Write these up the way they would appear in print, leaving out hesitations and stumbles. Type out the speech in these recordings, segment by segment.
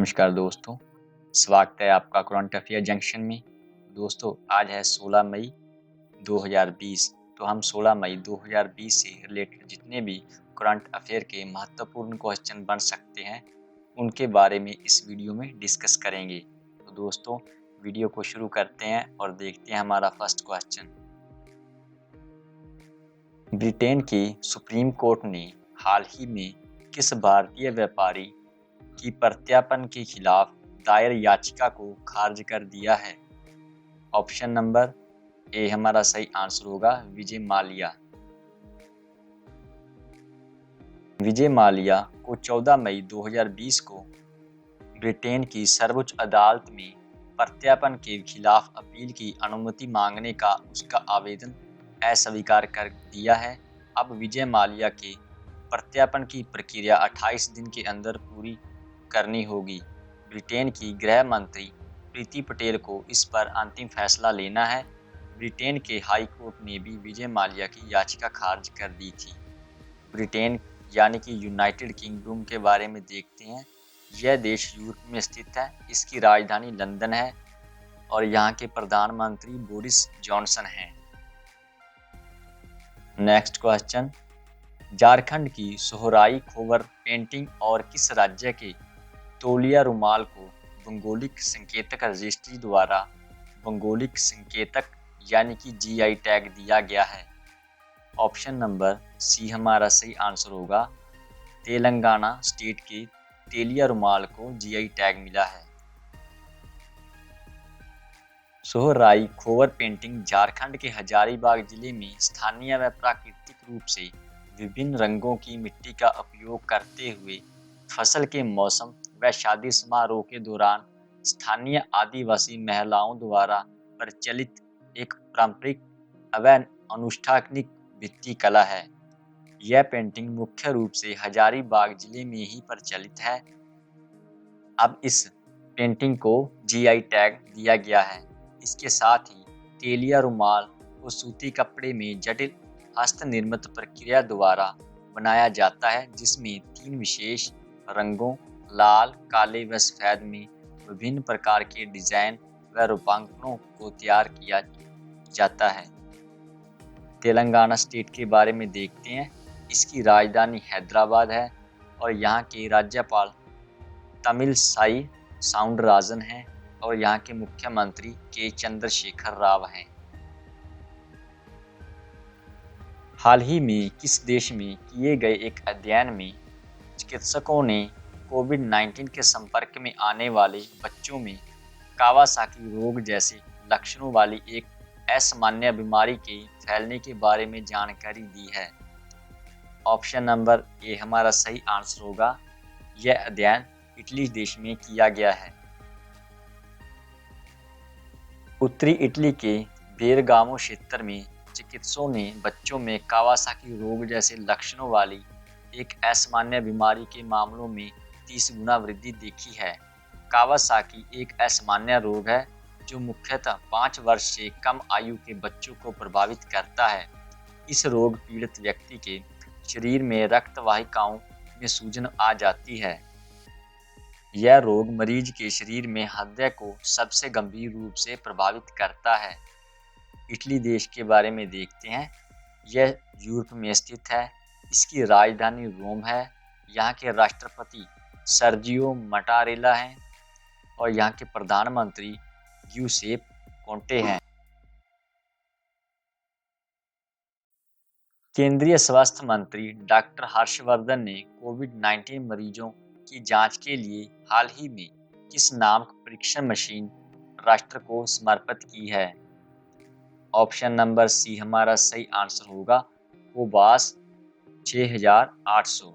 नमस्कार दोस्तों, स्वागत है आपका करंट अफेयर जंक्शन में। दोस्तों आज है 16 मई 2020। तो हम 16 मई 2020 से रिलेटेड जितने भी करंट अफेयर के महत्वपूर्ण क्वेश्चन बन सकते हैं उनके बारे में इस वीडियो में डिस्कस करेंगे। तो दोस्तों वीडियो को शुरू करते हैं और देखते हैं हमारा फर्स्ट क्वेश्चन। ब्रिटेन की सुप्रीम कोर्ट ने हाल ही में किस भारतीय व्यापारी की प्रत्यर्पण के खिलाफ दायर याचिका को खारिज कर दिया है? ऑप्शन नंबर ए हमारा सही आंसर होगा विजय माल्या। विजय माल्या को 14 मई 2020 को ब्रिटेन की सर्वोच्च अदालत में प्रत्यर्पण के खिलाफ अपील की अनुमति मांगने का उसका आवेदन अस्वीकार कर दिया है। अब विजय माल्या के प्रत्यर्पण की प्रक्रिया 28 दिन के अंदर पूरी करनी होगी। ब्रिटेन की गृह मंत्री प्रीति पटेल को इस पर अंतिम फैसला लेना है। ब्रिटेन के हाई कोर्ट ने भी विजय माल्या की याचिका खारिज कर दी थी। ब्रिटेन यानी कि यूनाइटेड किंगडम के बारे में देखते हैं। यह देश यूरोप में स्थित है। इसकी राजधानी लंदन है और यहाँ के प्रधानमंत्री बोरिस जॉनसन हैं। नेक्स्ट क्वेश्चन, झारखंड की सोहराई खोवर पेंटिंग और किस राज्य के तौलिया रुमाल को भौगोलिक संकेतक रजिस्ट्री द्वारा भौगोलिक संकेतक यानी कि जीआई टैग दिया गया है? ऑप्शन नंबर सी हमारा सही आंसर होगा। तेलंगाना स्टेट के तेलिया रुमाल को जीआई टैग मिला है। सोहराई खोवर पेंटिंग झारखंड के हजारीबाग जिले में स्थानीय व प्राकृतिक रूप से विभिन्न रंगों की मिट्टी का उपयोग करते हुए फसल के मौसम व शादी समारोह के दौरान स्थानीय आदिवासी महिलाओं द्वारा प्रचलित एक पारंपरिक एवं अनुष्ठानिक भित्ति कला है। यह पेंटिंग मुख्य रूप से हजारीबाग जिले में ही प्रचलित है। अब इस पेंटिंग को जीआई टैग दिया गया है। इसके साथ ही तेलिया रुमाल को सूती कपड़े में जटिल हस्त निर्मित प्रक्रिया द्वारा बनाया जाता है, जिसमें 3 विशेष रंगों लाल, काले व सफेद में विभिन्न प्रकार के डिजाइन व रूपांकनों को तैयार किया जाता है। तेलंगाना स्टेट के बारे में देखते हैं। इसकी राजधानी हैदराबाद है और यहाँ के राज्यपाल तमिलसाई साउंडरराजन हैं और यहाँ के मुख्यमंत्री के चंद्रशेखर राव हैं। हाल ही में किस देश में किए गए एक अध्ययन में चिकित्सकों ने कोविड-19 के संपर्क में आने वाले बच्चों में कावासाकी रोग जैसे लक्षणों वाली एक असामान्य बीमारी के फैलने के बारे में जानकारी दी है? ऑप्शन नंबर ए हमारा सही आंसर होगा। यह अध्ययन इटली देश में किया गया है। उत्तरी इटली के बेरगामो क्षेत्र में चिकित्सकों ने बच्चों में कावासाकी रोग जैसे लक्षणों वाली एक असामान्य बीमारी के मामलों में 30 गुना वृद्धि देखी है। कावासाकी एक असामान्य रोग है जो मुख्यतः 5 वर्ष से कम आयु के बच्चों को प्रभावित करता है। इस रोग पीड़ित व्यक्ति के शरीर में रक्त वाहिकाओं में सूजन आ जाती है। यह रोग मरीज के शरीर में हृदय को सबसे गंभीर रूप से प्रभावित करता है। इटली देश के बारे में देखते हैं। यह यूरोप में स्थित है। इसकी राजधानी रोम है। यहाँ के राष्ट्रपति सर्जियो मटारेला हैं और यहाँ के प्रधानमंत्री गियुसेप कोंटे हैं। केंद्रीय स्वास्थ्य मंत्री डॉक्टर हर्षवर्धन ने कोविड-19 मरीजों की जांच के लिए हाल ही में किस नामक परीक्षण मशीन राष्ट्र को समर्पित की है? ऑप्शन नंबर सी हमारा सही आंसर होगा कोबास 6800।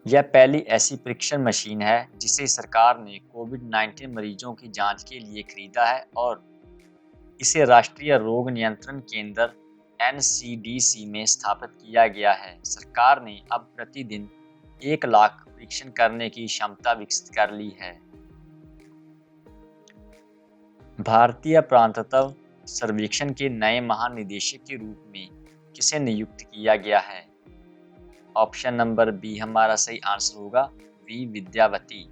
यह पहली ऐसी परीक्षण मशीन है जिसे सरकार ने कोविड-19 मरीजों की जांच के लिए खरीदा है और इसे राष्ट्रीय रोग नियंत्रण केंद्र NCDC में स्थापित किया गया है। सरकार ने अब प्रतिदिन 1 लाख परीक्षण करने की क्षमता विकसित कर ली है। भारतीय पुरातत्व सर्वेक्षण के नए महानिदेशक के रूप में किसे नियुक्त किया गया है? ऑप्शन नंबर बी हमारा सही आंसर होगा वी विद्यावती।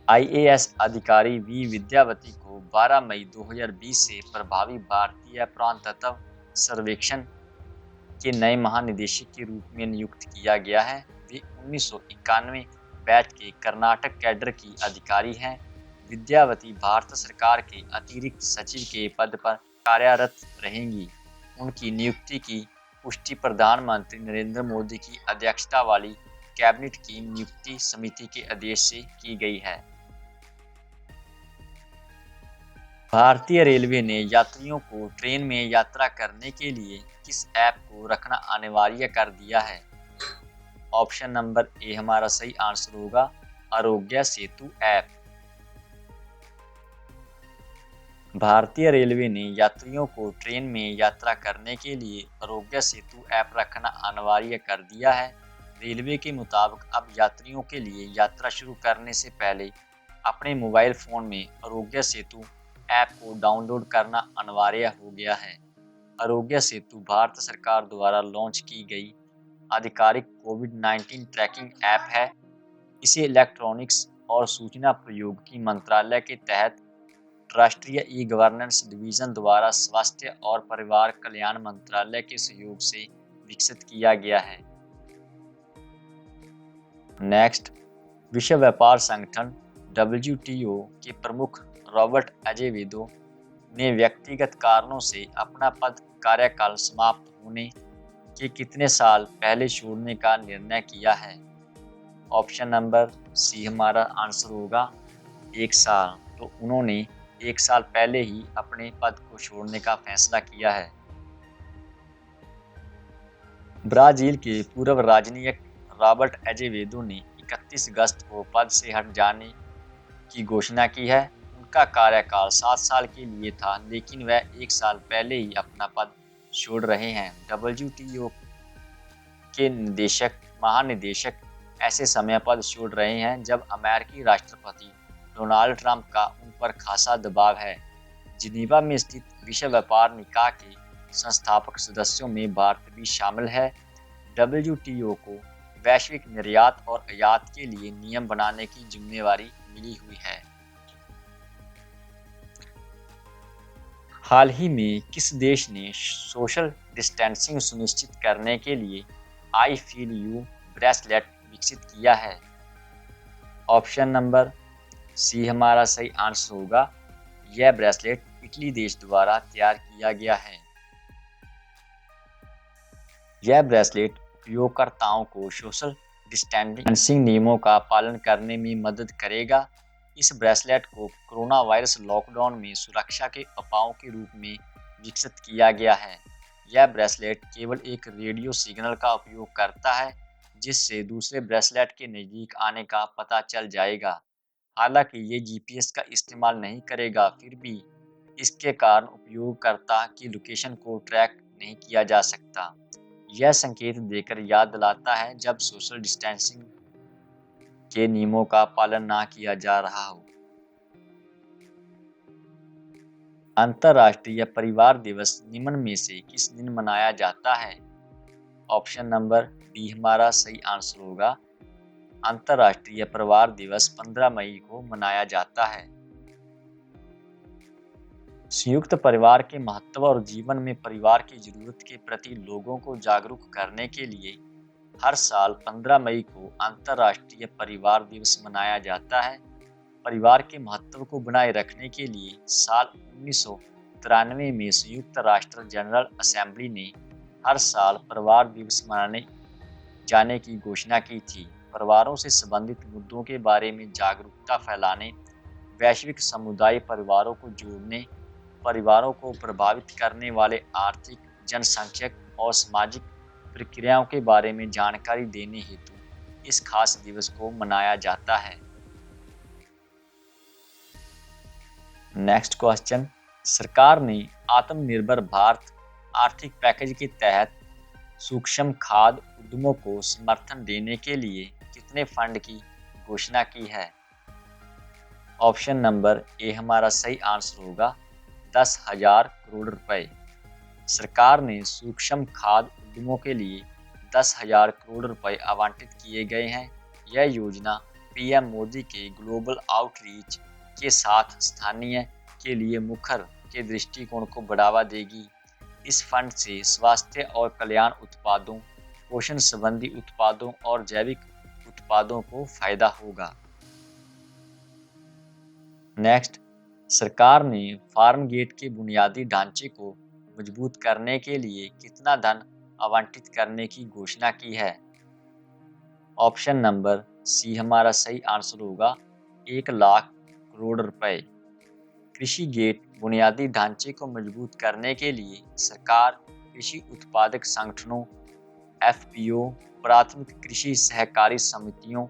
आईएएस अधिकारी वी विद्यावती को 12 मई 2020 से प्रभावी भारतीय पुरातत्व सर्वेक्षण के नए महानिदेशक के रूप में नियुक्त किया गया है। वे 1991 बैच के कर्नाटक कैडर की अधिकारी हैं। विद्यावती भारत सरकार के अतिरिक्त सचिव के पद पर कार्यरत रहेंगी। उनकी नियुक्ति की पुष्टि प्रधानमंत्री नरेंद्र मोदी की अध्यक्षता वाली कैबिनेट की नियुक्ति समिति के आदेश से की गई है। भारतीय रेलवे ने यात्रियों को ट्रेन में यात्रा करने के लिए किस ऐप को रखना अनिवार्य कर दिया है? ऑप्शन नंबर ए हमारा सही आंसर होगा आरोग्य सेतु ऐप। भारतीय रेलवे ने यात्रियों को ट्रेन में यात्रा करने के लिए आरोग्य सेतु ऐप रखना अनिवार्य कर दिया है। रेलवे के मुताबिक अब यात्रियों के लिए यात्रा शुरू करने से पहले अपने मोबाइल फोन में आरोग्य सेतु ऐप को डाउनलोड करना अनिवार्य हो गया है। आरोग्य सेतु भारत सरकार द्वारा लॉन्च की गई आधिकारिक कोविड-19 ट्रैकिंग ऐप है। इसे इलेक्ट्रॉनिक्स और सूचना प्रौद्योगिकी मंत्रालय के तहत राष्ट्रीय ई-गवर्नेंस डिवीजन द्वारा स्वास्थ्य और परिवार कल्याण मंत्रालय के सहयोग से विकसित किया गया है। नेक्स्ट, विश्व व्यापार संगठन WTO के प्रमुख रॉबर्ट अजेवेदो ने व्यक्तिगत कारणों से अपना पद कार्यकाल समाप्त होने के कितने साल पहले छोड़ने का निर्णय किया है? ऑप्शन नंबर सी हमारा आंसर होगा 1 साल। तो उन्होंने 1 साल पहले ही अपने पद को छोड़ने का फैसला किया है। ब्राजील के पूर्व राजनीतिक रॉबर्ट अजेवेदो ने 31 अगस्त को पद से हट जाने की घोषणा की है। उनका कार्यकाल 7 साल के लिए था, लेकिन वह 1 साल पहले ही अपना पद छोड़ रहे हैं। WTO के महानिदेशक ऐसे समय पद छोड़ रहे हैं जब अमेरिकी राष्ट्रपति डोनाल्ड ट्रंप का उन पर खासा दबाव है। जिनीवा में स्थित विश्व व्यापार निकाय के संस्थापक सदस्यों में भारत भी शामिल है। WTO को वैश्विक निर्यात और आयात के लिए नियम बनाने की जिम्मेदारी मिली हुई है। हाल ही में किस देश ने सोशल डिस्टेंसिंग सुनिश्चित करने के लिए आई फील यू ब्रेसलेट विकसित किया है? ऑप्शन नंबर सी हमारा सही आंसर होगा। यह ब्रेसलेट इटली देश द्वारा तैयार किया गया है। यह ब्रेसलेट उपयोगकर्ताओं को सोशल डिस्टेंसिंग नियमों का पालन करने में मदद करेगा। इस ब्रेसलेट को कोरोना वायरस लॉकडाउन में सुरक्षा के उपायों के रूप में विकसित किया गया है। यह ब्रेसलेट केवल एक रेडियो सिग्नल का उपयोग करता है, जिससे दूसरे ब्रेसलेट के नज़दीक आने का पता चल जाएगा। हालांकि ये GPS का इस्तेमाल नहीं करेगा, फिर भी इसके कारण उपयोगकर्ता की लोकेशन को ट्रैक नहीं किया जा सकता। यह संकेत देकर याद दिलाता है जब सोशल डिस्टेंसिंग के नियमों का पालन ना किया जा रहा हो। अंतर्राष्ट्रीय परिवार दिवस निम्न में से किस दिन मनाया जाता है? ऑप्शन नंबर बी हमारा सही आंसर होगा। अंतर्राष्ट्रीय परिवार दिवस 15 मई को मनाया जाता है। संयुक्त परिवार के महत्व और जीवन में परिवार की जरूरत के प्रति लोगों को जागरूक करने के लिए हर साल 15 मई को अंतर्राष्ट्रीय परिवार दिवस मनाया जाता है। परिवार के महत्व को बनाए रखने के लिए साल 1993 में संयुक्त राष्ट्र जनरल असेंबली ने हर साल परिवार दिवस मनाने जाने की घोषणा की थी। परिवारों से संबंधित मुद्दों के बारे में जागरूकता फैलाने, वैश्विक समुदाय परिवारों को जोड़ने, परिवारों को प्रभावित करने वाले आर्थिक, जनसांख्यिक और सामाजिक प्रक्रियाओं के बारे में जानकारी देने हेतु इस खास दिवस को मनाया जाता है। नेक्स्ट क्वेश्चन, सरकार ने आत्मनिर्भर भारत आर्थिक पैकेज के तहत सूक्ष्म खाद्य उद्यमों को समर्थन देने के लिए कितने फंड की घोषणा की है? ऑप्शन नंबर ए हमारा सही आंसर होगा 10,000 करोड़ रुपए। सरकार ने सूक्ष्म खाद्य उद्यमों के लिए 10,000 करोड़ रुपए आवंटित किए गए हैं। यह योजना पीएम मोदी के ग्लोबल आउटरीच के साथ स्थानीय के लिए मुखर के दृष्टिकोण को बढ़ावा देगी। इस फंड से स्वास्थ्य और कल्याण उत्पादों, पोषण संबंधी उत्पादों और जैविक उत्पादों को फायदा होगा। नेक्स्ट, सरकार ने फार्म गेट के बुनियादी ढांचे को मजबूत करने के लिए कितना धन आवंटित करने की घोषणा की है? ऑप्शन नंबर सी हमारा सही आंसर होगा 1,00,000 करोड़ रुपए। कृषि गेट बुनियादी ढांचे को मजबूत करने के लिए सरकार कृषि उत्पादक संगठनों, एफपीओ, प्राथमिक कृषि सहकारी समितियों,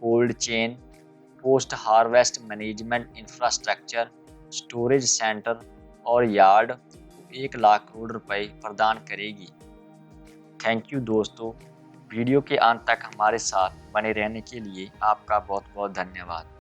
cold chain, post harvest management infrastructure, storage centre और यार्ड को 1,00,000 करोड़ रुपए प्रदान करेगी। थैंक यू दोस्तों, वीडियो के अंत तक हमारे साथ बने रहने के लिए आपका बहुत बहुत धन्यवाद।